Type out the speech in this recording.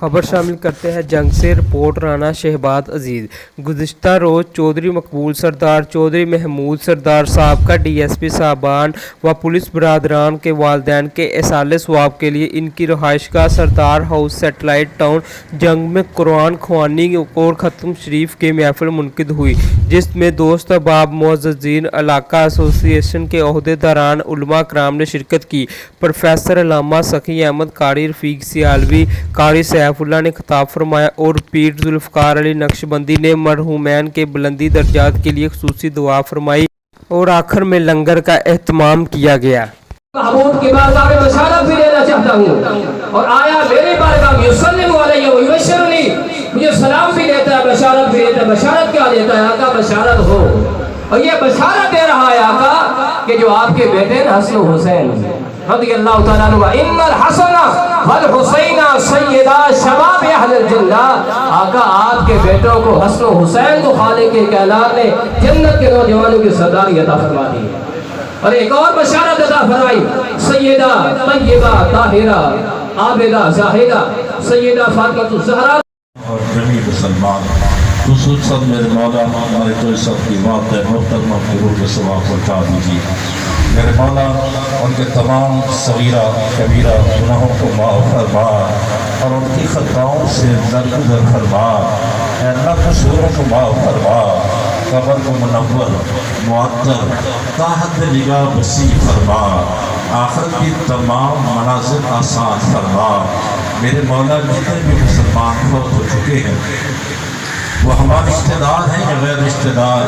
خبر شامل کرتے ہیں جنگ سے رپورٹ رانا شہباز عزیز۔ گزشتہ روز چودھری مقبول سردار، چودھری محمود سردار، سابقہ ڈی ایس پی صاحبان و پولیس برادران کے والدین کے ایصال ثواب کے لیے ان کی رہائش گاہ سردار ہاؤس سیٹلائٹ ٹاؤن جنگ میں قرآن خوانی اور ختم شریف کی محفل منعقد ہوئی، جس میں دوست احباب، معززین، علاقہ ایسوسی ایشن کے عہدیداران، علماء کرام نے شرکت کی۔ پروفیسر علامہ سخی احمد، قاری رفیق سیالوی، قاری سیف اللہ نے خطاب فرمایا اور پیر ذوالفقار علی نقشبندی نے مرحومین کے بلندی درجات کے لیے خصوصی دعا فرمائی اور آخر میں لنگر کا اہتمام کیا گیا۔ محمود کے بازار میں بشارت بھی دینا چاہتا ہوں اور آیا میرے بارگاہ میں یسلم علیہ و یبشرنی، مجھے سلام بھی دیتا ہے، بشارت بھی دیتا ہے۔ بشارت کیا دیتا ہے؟ آقا بشارت ہو، اور یہ بشارت دے رہا ہے آقا کہ جو آپ کے بیٹے ہیں حسن و حسین رضی اللہ تعالیٰ عنہ، ان الحسن والحسین سیدا شباب اہل الجنہ، آقا آپ کے بیٹوں کو حسن و حسین کو خالق کائنات نے جنت کے نوجوانوں کی سرداری عطا فرما دی ہے۔ اور ایک اور بشارت عطا فرمائی، سیدہ طیبہ طاہرہ عابدہ زاہدہ سیدہ فاطمہ الزہرا اور جمیع مسلمان، خصوصاً میرے مولا ہمارے تو اس وقت کی بات ہے، محترمہ کی روح کے ثواب پہنچا دیجیے۔ میرے مولا ان کے تمام صغیرہ کبیرہ گناہوں کو معاف فرما اور ان کی خطاؤں سے درگزر فرما، اے اللہ قصوروں کو معاف فرما، قبر کو منور معطر تحت نگاہ وسیع فرما، آخرت کی تمام منازل آسان فرما۔ میرے مولا جتنے بھی مسلمان فوت ہو چکے ہیں وہ ہمارے رشتہ دار ہیں یا غیر رشتہ دار؟